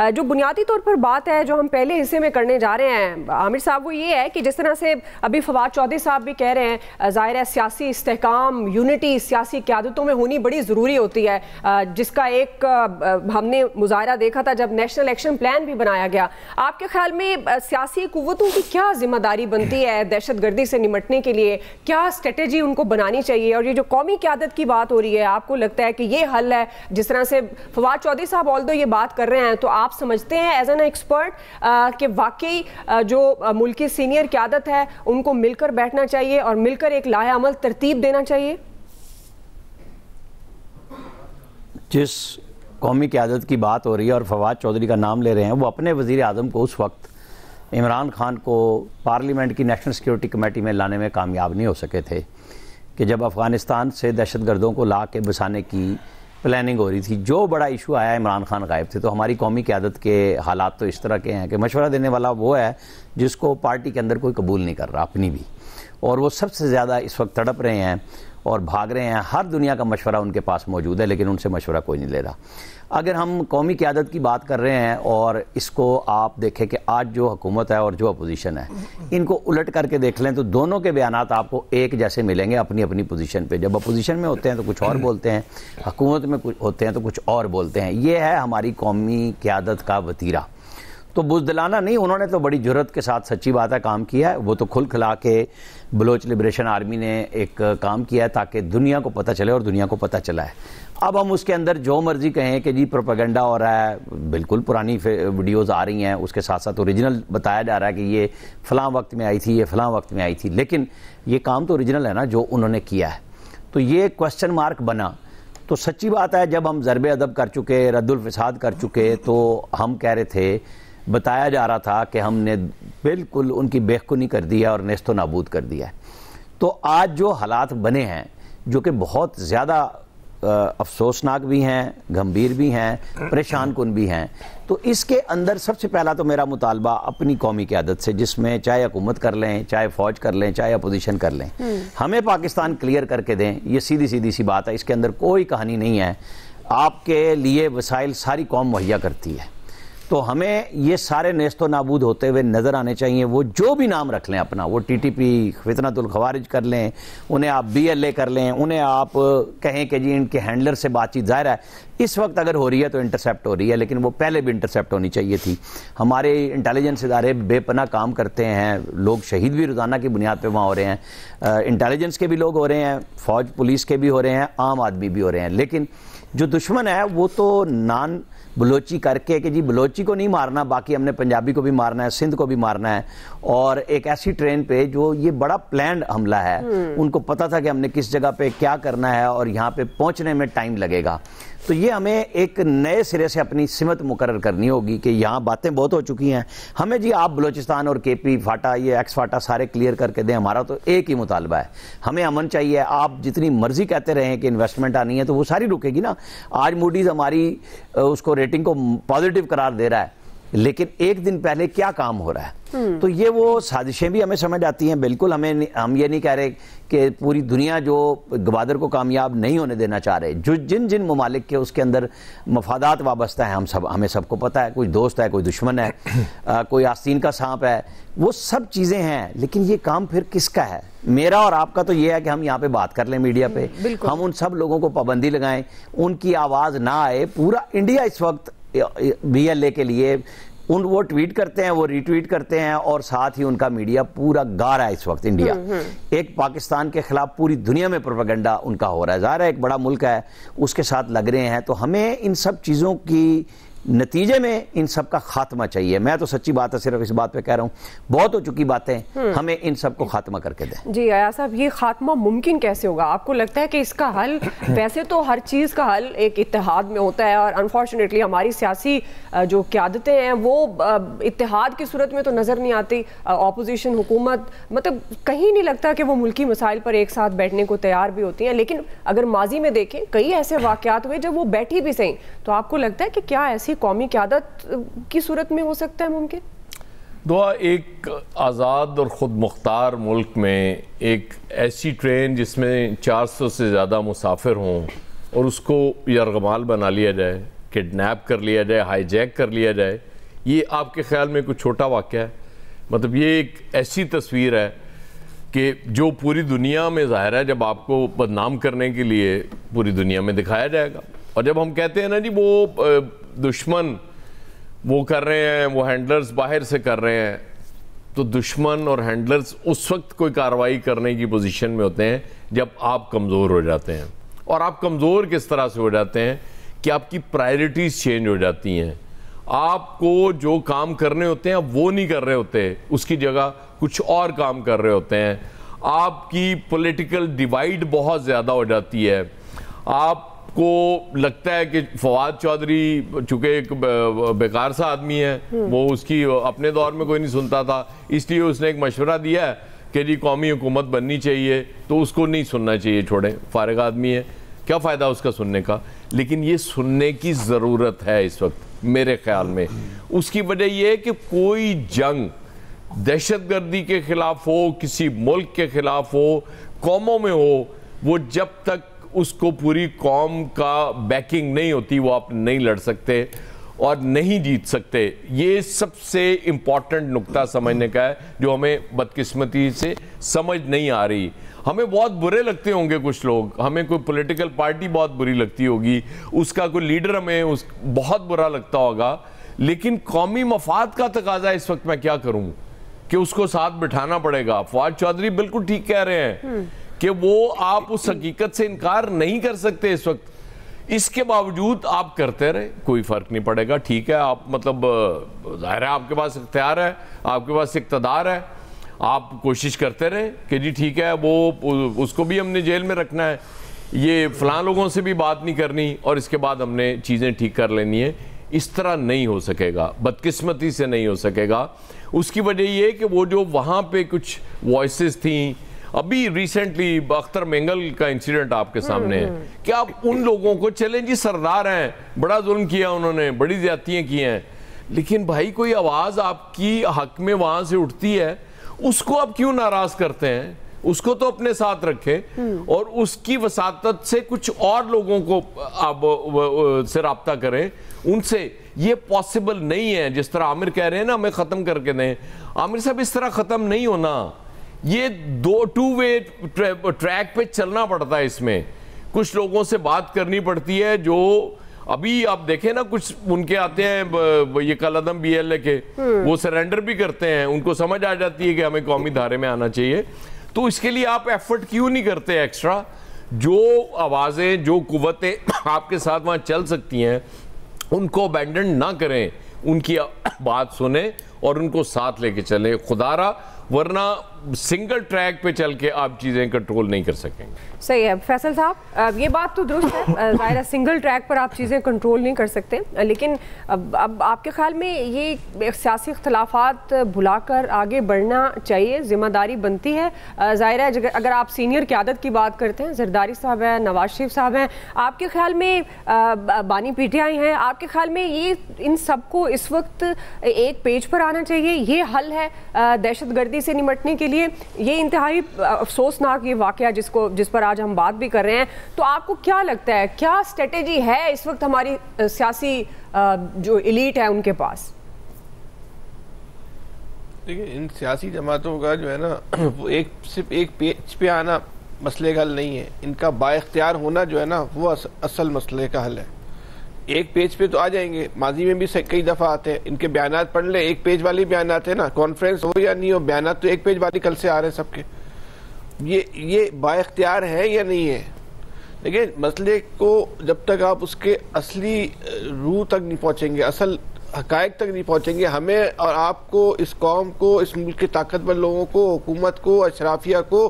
جو بنیادی طور پر بات ہے جو ہم پہلے حصے میں کرنے جا رہے ہیں عامر صاحب وہ یہ ہے کہ جس طرح سے ابھی فواد چودھری صاحب بھی کہہ رہے ہیں ظاہر ہے سیاسی استحکام یونٹی سیاسی قیادتوں میں ہونی بڑی ضروری ہوتی ہے جس کا ایک ہم نے مظاہرہ دیکھا تھا جب نیشنل ایکشن پلان بھی بنایا گیا. آپ کے خیال میں سیاسی قوتوں کی کیا ذمہ داری بنتی ہے دہشت گردی سے نمٹنے کے لیے؟ کیا اسٹریٹجی ان کو بنانی چاہیے؟ اور یہ جو قومی قیادت کی بات ہو رہی ہے آپ کو لگتا ہے کہ یہ حل ہے؟ جس طرح سے فواد چودھری صاحب آلدو یہ بات کر رہے ہیں تو آپ سمجھتے ہیں ایز این ایکسپرٹ کہ واقعی جو ملکی سینئر قیادت ہے ان کو مل کر بیٹھنا چاہیے اور مل کر ایک لاہ عمل ترتیب دینا چاہیے؟ جس قومی قیادت کی بات ہو رہی ہے اور فواد چودھری کا نام لے رہے ہیں وہ اپنے وزیر اعظم کو اس وقت عمران خان کو پارلیمنٹ کی نیشنل سیکیورٹی کمیٹی میں لانے میں کامیاب نہیں ہو سکے تھے کہ جب افغانستان سے دہشت گردوں کو لا کے بسانے کی پلاننگ ہو رہی تھی. جو بڑا ایشو آیا عمران خان غائب تھے تو ہماری قومی قیادت کے حالات تو اس طرح کے ہیں کہ مشورہ دینے والا وہ ہے جس کو پارٹی کے اندر کوئی قبول نہیں کر رہا اپنی بھی, اور وہ سب سے زیادہ اس وقت تڑپ رہے ہیں اور بھاگ رہے ہیں. ہر دنیا کا مشورہ ان کے پاس موجود ہے لیکن ان سے مشورہ کوئی نہیں لے رہا. اگر ہم قومی قیادت کی بات کر رہے ہیں اور اس کو آپ دیکھیں کہ آج جو حکومت ہے اور جو اپوزیشن ہے ان کو الٹ کر کے دیکھ لیں تو دونوں کے بیانات آپ کو ایک جیسے ملیں گے اپنی اپنی پوزیشن پہ. جب اپوزیشن میں ہوتے ہیں تو کچھ اور بولتے ہیں, حکومت میں ہوتے ہیں تو کچھ اور بولتے ہیں. یہ ہے ہماری قومی قیادت کا وتیرہ. تو بزدلانہ نہیں, انہوں نے تو بڑی جرات کے ساتھ سچی بات ہے کام کیا ہے. وہ تو کھل کھلا کے بلوچ لبریشن آرمی نے ایک کام کیا ہے تاکہ دنیا کو پتہ چلے اور دنیا کو پتہ چلا ہے. اب ہم اس کے اندر جو مرضی کہیں کہ جی پروپیگنڈا ہو رہا ہے, بالکل پرانی ویڈیوز آ رہی ہیں, اس کے ساتھ ساتھ اوریجنل بتایا جا رہا ہے کہ یہ فلاں وقت میں آئی تھی, یہ فلاں وقت میں آئی تھی, لیکن یہ کام تو اوریجنل ہے نا جو انہوں نے کیا ہے. تو یہ کوسچن مارک بنا. تو سچی بات ہے جب ہم ضرب ادب کر چکے, رد الفساد کر چکے, تو ہم کہہ رہے تھے, بتایا جا رہا تھا کہ ہم نے بالکل ان کی بےخونی کر دیا اور نیست و نابود کر دیا ہے. تو آج جو حالات بنے ہیں جو کہ بہت زیادہ افسوسناک بھی ہیں, گھمبیر بھی ہیں, پریشان کن بھی ہیں, تو اس کے اندر سب سے پہلا تو میرا مطالبہ اپنی قومی قیادت سے, جس میں چاہے حکومت کر لیں, چاہے فوج کر لیں, چاہے اپوزیشن کر لیں, ہمیں پاکستان کلیئر کر کے دیں. یہ سیدھی سی بات ہے, اس کے اندر کوئی کہانی نہیں ہے. آپ کے لیے وسائل ساری قوم مہیا کرتی ہے, تو ہمیں یہ سارے نیست و نابود ہوتے ہوئے نظر آنے چاہیے. وہ جو بھی نام رکھ لیں اپنا, وہ ٹی ٹی پی, فتنۃ الخوارج کر لیں, انہیں آپ بی ایل اے کر لیں, انہیں آپ کہیں کہ جی ان کے ہینڈلر سے بات چیت, ظاہر ہے اس وقت اگر ہو رہی ہے تو انٹرسیپٹ ہو رہی ہے, لیکن وہ پہلے بھی انٹرسیپٹ ہونی چاہیے تھی. ہمارے انٹیلیجنس ادارے بے پناہ کام کرتے ہیں, لوگ شہید بھی روزانہ کی بنیاد پہ وہاں ہو رہے ہیں, انٹیلیجنس کے بھی لوگ ہو رہے ہیں, فوج پولیس کے بھی ہو رہے ہیں, عام آدمی بھی ہو رہے ہیں. لیکن جو دشمن ہے وہ تو نان بلوچی کر کے کہ جی بلوچی کو نہیں مارنا, باقی ہم نے پنجابی کو بھی مارنا ہے, سندھ کو بھی مارنا ہے, اور ایک ایسی ٹرین پہ جو یہ بڑا پلانڈ حملہ ہے. ان کو پتا تھا کہ ہم نے کس جگہ پہ کیا کرنا ہے اور یہاں پہ پہنچنے میں ٹائم لگے گا. تو یہ ہمیں ایک نئے سرے سے اپنی سمت مقرر کرنی ہوگی کہ یہاں باتیں بہت ہو چکی ہیں. ہمیں جی آپ بلوچستان اور کے پی فاٹا, یہ ایکس فاٹا سارے کلیئر کر کے دیں. ہمارا تو ایک ہی مطالبہ ہے, ہمیں امن چاہیے. آپ جتنی مرضی کہتے رہیں کہ انویسٹمنٹ آنی ہے تو وہ ساری رکے گی نا. آج موڈیز ہماری اس کو ریٹنگ کو پازیٹیو قرار دے رہا ہے, لیکن ایک دن پہلے کیا کام ہو رہا ہے. تو یہ وہ سازشیں بھی ہمیں سمجھ آتی ہیں. بالکل ہم یہ نہیں کہہ رہے کہ پوری دنیا جو گوادر کو کامیاب نہیں ہونے دینا چاہ رہے. جو جن ممالک کے اس کے اندر مفادات وابستہ ہیں ہمیں سب کو پتہ ہے. کوئی دوست ہے, کوئی دشمن ہے, کوئی آستین کا سانپ ہے, وہ سب چیزیں ہیں. لیکن یہ کام پھر کس کا ہے؟ میرا اور آپ کا تو یہ ہے کہ ہم یہاں پہ بات کر لیں میڈیا پہ, ہم ان سب لوگوں کو پابندی لگائیں, ان کی آواز نہ آئے. پورا انڈیا اس وقت بی ایل اے کے لیے وہ ٹویٹ کرتے ہیں, وہ ری ٹویٹ کرتے ہیں, اور ساتھ ہی ان کا میڈیا پورا گا رہا ہے اس وقت. انڈیا ایک پاکستان کے خلاف پوری دنیا میں پروپیگنڈا ان کا ہو رہا ہے. ظاہر ہے ایک بڑا ملک ہے, اس کے ساتھ لگ رہے ہیں. تو ہمیں ان سب چیزوں کی نتیجے میں ان سب کا خاتمہ چاہیے. میں تو سچی بات ہے صرف اس بات پہ کہہ رہا ہوں, بہت ہو چکی باتیں, ہمیں ان سب کو خاتمہ کر کے دیں. جی عیاض صاحب, یہ خاتمہ ممکن کیسے ہوگا؟ آپ کو لگتا ہے کہ اس کا حل, ویسے تو ہر چیز کا حل ایک اتحاد میں ہوتا ہے, اور انفارچونیٹلی ہماری سیاسی جو قیادتیں ہیں وہ اتحاد کی صورت میں تو نظر نہیں آتی. اپوزیشن, حکومت, مطلب کہیں نہیں لگتا کہ وہ ملکی مسائل پر ایک ساتھ بیٹھنے کو تیار بھی ہوتی ہیں. لیکن اگر ماضی میں دیکھیں کئی ایسے واقعات ہوئے جب وہ بیٹھی بھی صحیح, تو آپ کو لگتا ہے کہ کیا ایسی قومی قیادت کی صورت میں ہو سکتا ہے ممکن؟ دعا ایک آزاد اور خود مختار ملک میں ایک ایسی ٹرین جس میں 400 سے زیادہ مسافر ہوں اور اس کو یرغمال بنا لیا جائے کڈنیپ کر لیا جائے, ہائی جیک کر لیا جائے, یہ آپ کے خیال میں کوئی چھوٹا واقعہ ہے؟ مطلب یہ ایک ایسی تصویر ہے کہ جو پوری دنیا میں ظاہر ہے جب آپ کو بدنام کرنے کے لیے پوری دنیا میں دکھایا جائے گا. اور جب ہم کہتے ہیں نا جی وہ دشمن وہ کر رہے ہیں, وہ ہینڈلرز باہر سے کر رہے ہیں, تو دشمن اور ہینڈلرز اس وقت کوئی کارروائی کرنے کی پوزیشن میں ہوتے ہیں جب آپ کمزور ہو جاتے ہیں. اور آپ کمزور کس طرح سے ہو جاتے ہیں کہ آپ کی پرائرٹیز چینج ہو جاتی ہیں. آپ کو جو کام کرنے ہوتے ہیں وہ نہیں کر رہے ہوتے, اس کی جگہ کچھ اور کام کر رہے ہوتے ہیں. آپ کی پولیٹیکل ڈیوائیڈ بہت زیادہ ہو جاتی ہے. آپ کو لگتا ہے کہ فواد چودھری چونکہ ایک بیکار سا آدمی ہے, وہ اس کی اپنے دور میں کوئی نہیں سنتا تھا, اس لیے اس نے ایک مشورہ دیا ہے کہ جی قومی حکومت بننی چاہیے, تو اس کو نہیں سننا چاہیے, چھوڑیں, فارغ آدمی ہے, کیا فائدہ اس کا سننے کا. لیکن یہ سننے کی ضرورت ہے اس وقت میرے خیال میں. اس کی وجہ یہ ہے کہ کوئی جنگ دہشت گردی کے خلاف ہو, کسی ملک کے خلاف ہو, قوموں میں ہو, وہ جب تک اس کو پوری قوم کا بیکنگ نہیں ہوتی وہ آپ نہیں لڑ سکتے اور نہیں جیت سکتے. یہ سب سے امپورٹنٹ نقطہ سمجھنے کا ہے جو ہمیں بدقسمتی سے سمجھ نہیں آ رہی. ہمیں بہت برے لگتے ہوں گے کچھ لوگ, ہمیں کوئی پولیٹیکل پارٹی بہت بری لگتی ہوگی, اس کا کوئی لیڈر ہمیں بہت برا لگتا ہوگا, لیکن قومی مفاد کا تقاضا اس وقت میں کیا کروں کہ اس کو ساتھ بٹھانا پڑے گا. فواد چودھری بالکل ٹھیک کہہ رہے ہیں کہ وہ آپ اس حقیقت سے انکار نہیں کر سکتے اس وقت, اس کے باوجود آپ کرتے رہے, کوئی فرق نہیں پڑے گا. ٹھیک ہے, آپ مطلب ظاہر ہے آپ کے پاس اختیار ہے, آپ کے پاس اقتدار ہے, آپ کوشش کرتے رہے کہ جی ٹھیک ہے وہ اس کو بھی ہم نے جیل میں رکھنا ہے, یہ فلاں لوگوں سے بھی بات نہیں کرنی, اور اس کے بعد ہم نے چیزیں ٹھیک کر لینی ہے. اس طرح نہیں ہو سکے گا, بدقسمتی سے نہیں ہو سکے گا. اس کی وجہ یہ ہے کہ وہ جو وہاں پہ کچھ وائسز تھیں, ابھی ریسنٹلی اختر مینگل کا انسیڈنٹ آپ کے سامنے ہے, کہ آپ ان لوگوں کو چلیں جی سردار ہیں, بڑا ظلم کیا انہوں نے, بڑی زیادتیاں کی ہیں, لیکن بھائی کوئی آواز آپ کی حق میں وہاں سے اٹھتی ہے, اس کو آپ کیوں ناراض کرتے ہیں؟ اس کو تو اپنے ساتھ رکھیں اور اس کی وساطت سے کچھ اور لوگوں کو آپ سے رابطہ کریں ان سے. یہ پاسبل نہیں ہے جس طرح عامر کہہ رہے ہیں نا ہمیں ختم کر کے دیں. عامر صاحب اس طرح ختم نہیں ہونا, یہ ٹو وے ٹریک پہ چلنا پڑتا ہے. اس میں کچھ لوگوں سے بات کرنی پڑتی ہے جو ابھی آپ دیکھیں نا, کچھ ان کے آتے ہیں یہ کل عدم بی ایل اے کے, وہ سرینڈر بھی کرتے ہیں, ان کو سمجھ آ جاتی ہے کہ ہمیں قومی دھارے میں آنا چاہیے. تو اس کے لیے آپ ایفرٹ کیوں نہیں کرتے ایکسٹرا؟ جو آوازیں, جو قوتیں آپ کے ساتھ وہاں چل سکتی ہیں ان کو ابینڈن نہ کریں, ان کی بات سنیں اور ان کو ساتھ لے کے چلیں خدا را, ورنہ سنگل ٹریک پہ چل کے آپ چیزیں کنٹرول نہیں کر سکیں گے. صحیح ہے فیصل صاحب, یہ بات تو درست ہے, ظاہر ہے سنگل ٹریک پر آپ چیزیں کنٹرول نہیں کر سکتے, لیکن اب آپ کے خیال میں یہ سیاسی اختلافات بھلا کر آگے بڑھنا چاہیے, ذمہ داری بنتی ہے. ظاہر ہے اگر آپ سینئر قیادت کی بات کرتے ہیں, زرداری صاحب ہیں, نواز شریف صاحب ہیں, آپ کے خیال میں بانی پی ٹی آئی ہیں, آپ کے خیال میں یہ ان سب کو اس وقت ایک پیج پر آنا چاہیے, یہ حل ہے دہشت گردی سے نمٹنے کے لیے؟ یہ انتہائی افسوسناک یہ واقعہ جس پر آج ہم بات بھی کر رہے ہیں, تو آپ کو کیا لگتا ہے کیا اسٹریٹجی ہے اس وقت ہماری سیاسی جو ایلیٹ ہے ان کے پاس؟ دیکھیں ان سیاسی جماعتوں کا جو ہے نا وہ صرف ایک پیج پہ آنا مسئلے کا حل نہیں ہے, ان کا با اختیار ہونا جو ہے نا وہ اصل مسئلے کا حل ہے. ایک پیج پہ تو آ جائیں گے, ماضی میں بھی کئی دفعہ آتے ہیں, ان کے بیانات پڑھ لیں, ایک پیج والی بیانات ہیں نا, کانفرنس ہو یا نہیں ہو, بیانات تو ایک پیج والی کل سے آ رہے ہیں سب کے. یہ با اختیار ہے یا نہیں ہے؟ لیکن مسئلے کو جب تک آپ اس کے اصلی روح تک نہیں پہنچیں گے, اصل حقائق تک نہیں پہنچیں گے, ہمیں اور آپ کو, اس قوم کو, اس ملک کے طاقتور لوگوں کو, حکومت کو, اشرافیہ کو